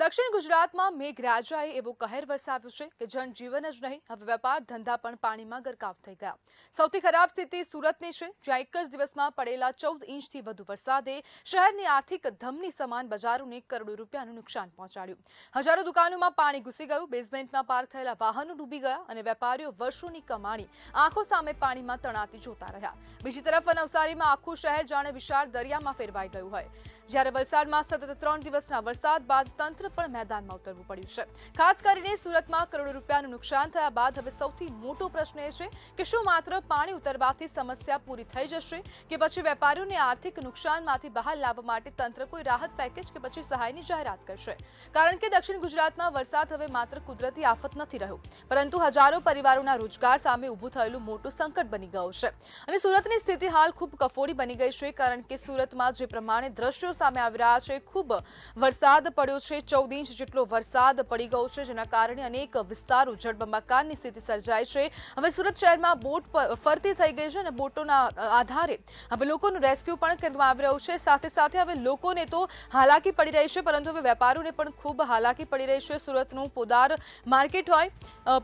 દક્ષિણ ગુજરાતમાં મેઘરાજાએ એવો કહેર વરસાવ્યો છે કે જનજીવન જ નહીં, હવે વેપાર ધંધા પણ પાણીમાં ગરકાવ થઈ ગયા. સૌથી ખરાબ સ્થિતિ સુરતની છે, જ્યાં એક જ દિવસમાં પડેલા 14 ઇંચથી વધુ વરસાદે શહેરની આર્થિક ધમની સમાન બજારોને કરોડો રૂપિયાનું નુકસાન પહોંચાડ્યું. હજારો દુકાનોમાં પાણી ઘૂસી ગયું, બેઝમેન્ટમાં પાર્ક થયેલા વાહનો ડૂબી ગયા અને વેપારીઓ વર્ષોની કમાણી આંખો સામે પાણીમાં તણાતી જોતા રહ્યા. બીજી તરફ નવસારીમાં આખું શહેર જાણે વિશાળ દરિયામાં ફેરવાઈ ગયું હોય. જ્યારે વલસાડમાં સતત 3 દિવસના વરસાદ બાદ તંત્ર પણ મેદાનમાં ઉતરવું પડ્યું છે. ખાસ કરીને સુરતમાં કરોડો રૂપિયાનું નુકસાન થયા બાદ હવે સૌથી મોટો પ્રશ્ન એ છે કે શું માત્ર પાણી ઉતરવાથી સમસ્યા પૂરી થઈ જશે કે પછી વેપારીઓને આર્થિક નુકસાનમાંથી બહાર લાવવા માટે તંત્ર કોઈ રાહત પેકેજ કે પછી સહાયની જાહેરાત કરશે. કારણ કે દક્ષિણ ગુજરાતમાં વરસાદ હવે માત્ર કુદરતી આફત નથી રહ્યો, પરંતુ હજારો પરિવારોના રોજગાર સામે ઊભું થયેલું મોટું સંકટ બની ગયું છે. અને સુરતની સ્થિતિ હાલ ખૂબ કફોડી બની ગઈ છે, કારણ કે સુરતમાં જે પ્રમાણે દ્રશ્યો સામે આવી રહ્યા છે, ખૂબ વરસાદ પડ્યો છે. 14 ઇંચ જેટલો વરસાદ પડી ગયો છે, જેના કારણે અનેક વિસ્તારો જળબંબાકારની સ્થિતિ સર્જાઈ છે. હવે સુરત શહેરમાં બોટ ફરતી થઈ ગઈ છે અને બોટોના આધારે હવે લોકોનું રેસ્ક્યુ પણ કરવામાં આવી રહ્યું છે. સાથે સાથે હવે લોકોને તો હાલાકી પડી રહી છે, પરંતુ હવે વેપારીઓને પણ ખૂબ હાલાકી પડી રહી છે. સુરતનું પોદાર માર્કેટ હોય,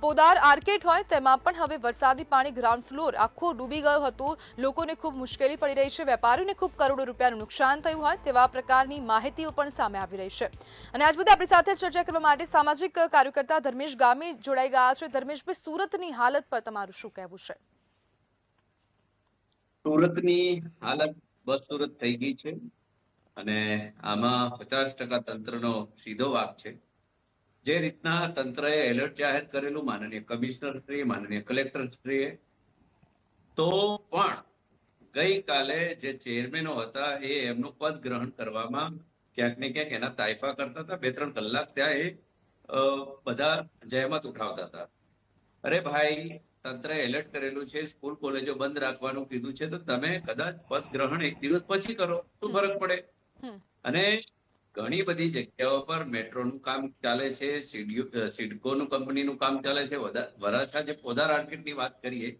પોદાર આર્કેટ હોય, તેમાં પણ હવે વરસાદી પાણી ગ્રાઉન્ડ ફ્લોર આખું ડૂબી ગયું હતું. લોકોને ખૂબ મુશ્કેલી પડી રહી છે, વેપારીઓને ખૂબ કરોડો રૂપિયાનું નુકસાન થયું હોય તેવા પ્રકારની માહિતીઓ પણ સામે આવી રહી છે. અને આજ બધી આપણી સાથે ચર્ચા કરવા માટે સામાજિક કાર્યકર્તા ધર્મેશ ગામી જોડાઈ ગયા છે. ધર્મેશભાઈ, સુરતની હાલત પર તમારું શું કહેવું છે? સુરતની હાલત બસ સુરત થઈ ગઈ છે અને આમાં 50% તંત્રનો સીધો વાંક છે. જે રીતના તંત્રએ એલર્ટ જાહેર કરેલું, માનનીય કમિશનરશ્રીએ, માનનીય કલેક્ટરશ્રીએ, તો પણ ગઈકાલે જે ચેરમેનો હતા એ એમનું પદ ગ્રહણ કરવામાં ક્યાંક ને ક્યાંક એના તાઇફા કરતા હતા. 2-3 કલાક ત્યાં એ બધા જહેમત ઉઠાવતા હતા. અરે ભાઈ, તંત્રએ એલર્ટ કરેલું છે, સ્કૂલ કોલેજો બંધ રાખવાનું કીધું છે, તો તમે કદાચ પદ ગ્રહણ 1 દિવસ પછી કરો, શું ફરક પડે? અને ઘણી બધી જગ્યાઓ પર મેટ્રોનું કામ ચાલે છે, સિડકોનું કંપનીનું કામ ચાલે છે. વરાછા જે પોદાર માર્કેટની વાત કરીએ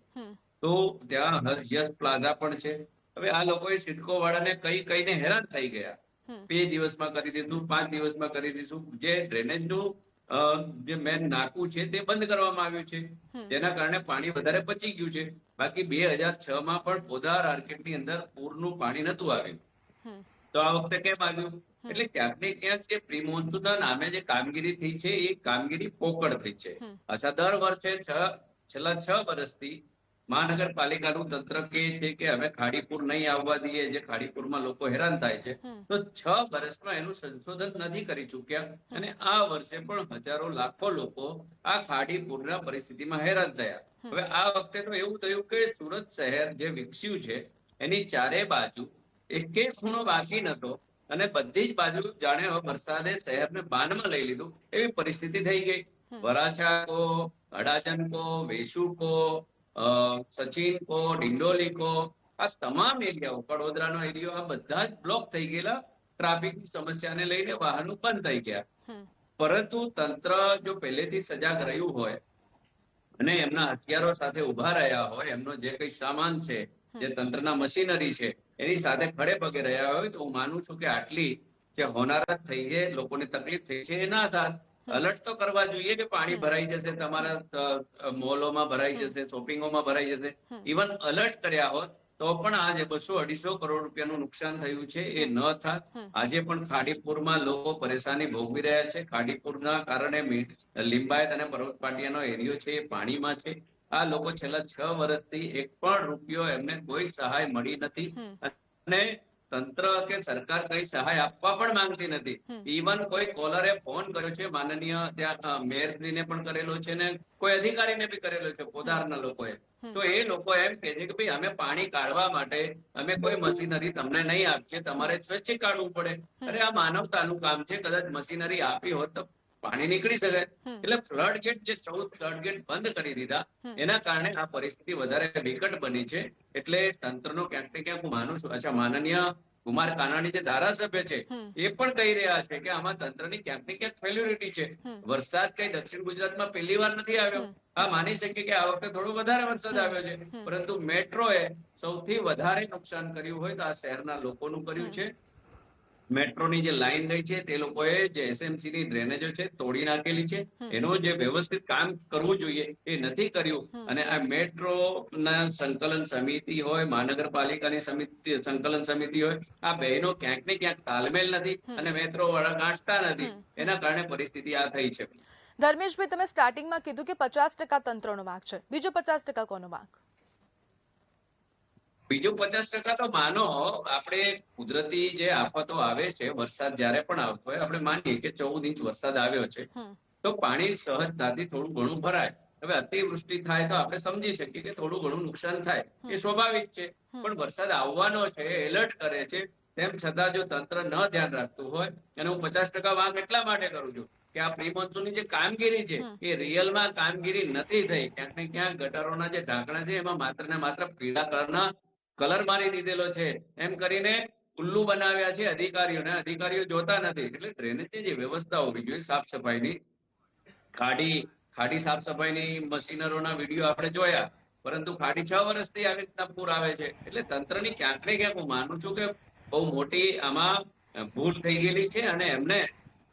તો ત્યાં યસ પ્લાઝા પણ છે. હવે આ લોકોએ સિડકો વાળાને કઈને હેરાન થઈ ગયા. 2 દિવસમાં કરી દીધું, 5 દિવસમાં કરી દઈશું. જે ડ્રેનેજનું જે મેન નાકું છે તે બંધ કરવામાં આવ્યું છે, જેના કારણે પાણી વધારે પચી ગયું છે. બાકી 2006માં પણ પોદાર માર્કેટની અંદર પૂરનું પાણી નતું આવ્યું, તો આ વખતે કેમ આવ્યું? એટલે ક્યાંક ને ક્યાંક જે પ્રી મોન્સૂનના નામે જે કામગીરી થઈ છે એ કામગીરી પોકળ થઈ છે. અચ્છા, દર વર્ષે છેલ્લા 6 વર્ષથી મહાનગરપાલિકાનું તંત્ર કહે છે કે અમે ખાડીપુર નહીં આવવા દઈએ, જે ખાડીપુરમાં લોકો હેરાન થાય છે, તો 6 વર્ષમાં એનું સંશોધન નથી કરી ચૂક્યા. અને આ વર્ષે પણ હજારો લાખો લોકો આ ખાડીપુરના પરિસ્થિતિમાં હેરાન થયા. હવે આ વખતે તો એવું થયું કે સુરત શહેર જે વિકસ્યું છે એની ચારે બાજુ એકે ખૂણો બાકી નતો અને બધી જ બાજુ જાણે વરસાદે શહેરને બાનમાં લઈ લીધું એવી પરિસ્થિતિ થઈ ગઈ. વરાછા કો, અડાજણ કો, વેસુ કો, સચિન કો, ડિંડોલી કો, આ તમામ એરિયાઓ, વડોદરાનો એરિયો, આ બધા જ બ્લોક થઈ ગયેલા. ટ્રાફિકની સમસ્યાને લઈને વાહનો બંધ થઈ ગયા. પરંતુ તંત્ર જો પહેલેથી સજાગ રહ્યું હોય અને એમના હથિયારો સાથે ઉભા રહ્યા હોય, એમનો જે કઈ સામાન છે, જે તંત્રના મશીનરી છે, એની સાથે ખડે પગે રહ્યા હોય, તો હું માનું છું કે આટલી જે હોનારત થઈ છે, લોકોને તકલીફ થઈ છે, એ ના થાય. અલર્ટ તો કરવા જોઈએ કે પાણી ભરાઈ જશે, તમારા મોલોમાં ભરાઈ જશે, શોપિંગોમાં ભરાઈ જશે. ઇવન અલર્ટ કર્યા હોત તો પણ આજે 200-250 કરોડ રૂપિયાનું નુકસાન થયું છે એ ન થાત. આજે પણ ખાડીપુરમાં લોકો પરેશાની ભોગવી રહ્યા છે. ખાડીપુરના કારણે લિંબાયત અને પર્વત પાટિયાનો એરિયો છે એ પાણીમાં છે. આ લોકો છેલ્લા 6 વર્ષથી 1 પણ રૂપિયો એમને કોઈ સહાય મળી નથી અને તંત્ર કે સરકાર કઈ સહાય આપવા પણ માંગતી નથી. ઇવન કોઈ કોલરે ફોન કર્યો છે, માનનીય ત્યાં મેયરશ્રીને પણ કરેલો છે ને કોઈ અધિકારીને બી કરેલો છે પોદારના લોકોએ, તો એ લોકો એમ કહે છે કે ભાઈ અમે પાણી કાઢવા માટે અમે કોઈ મશીનરી તમને નહીં આપીએ, તમારે સ્વૈચ્છિક કાઢવું પડે. અરે આ માનવતાનું કામ છે, કદાચ મશીનરી આપી હોત તો પાણી નીકળી શકે. એટલે ફ્લડ ગેટ, જે 14 ફ્લડ ગેટ બંધ કરી દીધા, એના કારણે આ પરિસ્થિતિ વધારે વિકટ બની છે. એટલે તંત્રનો ક્યાંક ને ક્યાંક હું માનું છું. અચ્છા, માનનીય કુમાર કાનાણી જે ધારાસભ્ય છે એ પણ કહી રહ્યા છે કે આમાં તંત્રની ક્યાંક ને ક્યાંક ફેલ્યુરિટી છે. વરસાદ કઈ દક્ષિણ ગુજરાતમાં પહેલી વાર નથી આવ્યો. આ માની શકીએ કે આ વખતે થોડો વધારે વરસાદ આવ્યો છે, પરંતુ મેટ્રોએ સૌથી વધારે નુકસાન કર્યું હોય તો આ શહેરના લોકોનું કર્યું છે. મેટ્રોની જે લાઈન ગઈ છે તે લોકોએ જે એસએમસી ની ડ્રેનેજો છે તોડી નાખેલી છે. એનું જે વ્યવસ્થિત કામ કરવું જોઈએ એ નથી કર્યું અને આ મેટ્રો ના સંકલન સમિતિ હોય, મહાનગરપાલિકાની સમિતિ સંકલન સમિતિ હોય, આ બેનો ક્યાંક ને ક્યાંક તાલમેલ નથી અને મેટ્રો વાળા ગાંઠતા નથી. એના કારણે પરિસ્થિતિ આ થઈ છે. ધર્મેશભાઈ, તમે સ્ટાર્ટિંગમાં કીધું કે 50% તંત્રનો વાંક છે, બીજો 50% કોનો વાંક? બીજું 50% તો માનો આપણે કુદરતી જે આફતો આવે છે, વરસાદ જ્યારે પણ આવતો હોય, આપણે માનીએ કે 14 ઇંચ વરસાદ આવ્યો છે તો પાણી સહજતાથી થોડું ઘણું ભરાય. હવે અતિવૃષ્ટિ થાય તો આપણે સમજી શકીએ કે થોડું ઘણું નુકસાન થાય, એ સ્વાભાવિક છે. પણ વરસાદ આવવાનો છે, એલર્ટ કરે છે, તેમ છતાં જો તંત્ર ન ધ્યાન રાખતું હોય, અને હું 50% વાંક એટલા માટે કરું છું કે આ પ્રી મોન્સૂનની જે કામગીરી છે એ રિયલમાં કામગીરી નથી થઈ. ક્યાંક ને ક્યાંક ગટરોના જે ઢાંકણા છે એમાં માત્ર ને માત્ર પીળા કલરના કલર મારી દીધેલો છે, એમ કરીને ઉલ્લુ બનાવ્યા છે અધિકારીઓને. અધિકારીઓ જોતા નથી. એટલે ડ્રેનેજની જે વ્યવસ્થા હોવી જોઈએ, સાફ સફાઈની, ખાડી સાફ સફાઈની મશીનરોના વિડીયો આપણે જોયા, પરંતુ ખાડી 6 વર્ષથી આવી રીતના પૂર આવે છે. એટલે તંત્રની ક્યાંક ને ક્યાંક હું માનું છું કે બહુ મોટી આમાં ભૂલ થઈ ગયેલી છે અને એમને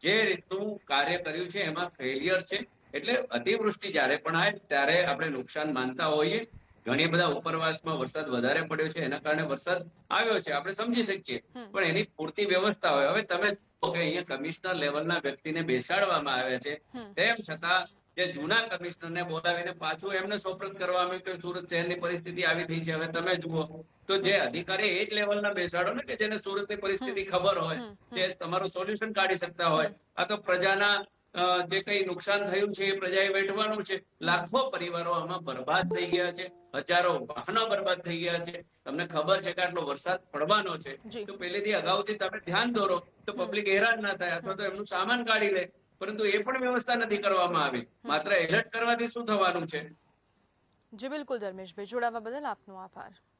જે રીતનું કાર્ય કર્યું છે એમાં ફેલિયર છે. એટલે અતિવૃષ્ટિ જ્યારે પણ આવે ત્યારે આપણે નુકસાન માનતા હોઈએ. ઘણી બધા ઉપરવાસમાં વરસાદ વધારે પડ્યો છે, એના કારણે વરસાદ આવ્યો છે, આપણે સમજી શકીએ, પણ એની પૂરતી વ્યવસ્થા હોય. હવે તમે જુઓ કે અહીંયા કમિશનર લેવલના વ્યક્તિને બેસાડવામાં આવ્યા છે, તેમ છતાં જે જૂના કમિશનરને બોલાવીને પાછું એમને સોપરત કરવામાં આવ્યું કે સુરત શહેરની પરિસ્થિતિ આવી થઈ છે. હવે તમે જુઓ તો જે અધિકારી એ જ લેવલના બેસાડો ને કે જેને સુરતની પરિસ્થિતિ ખબર હોય, જે તમારું સોલ્યુશન કાઢી શકતા હોય. આ તો પ્રજાના જે કઈ નુકસાન થયું છે એ પ્રજાએ વેઠવાનું છે. લાખો પરિવારો આમાં બરબાદ થઈ ગયા છે, હજારો વાહનો બરબાદ થઈ ગયા છે. તમને ખબર છે કે આટલો વરસાદ પડવાનો છે તો પહેલેથી અગાઉથી તમે ધ્યાન દોરો તો પબ્લિક હેરાન ના થાય, અથવા તો એમનું સામાન કાઢી લે. પરંતુ એ પણ વ્યવસ્થા નથી કરવામાં આવી. માત્ર એલર્ટ કરવાથી શું થવાનું છે? જી બિલકુલ ધર્મેશભાઈ, જોડાવા બદલ આપનો આભાર.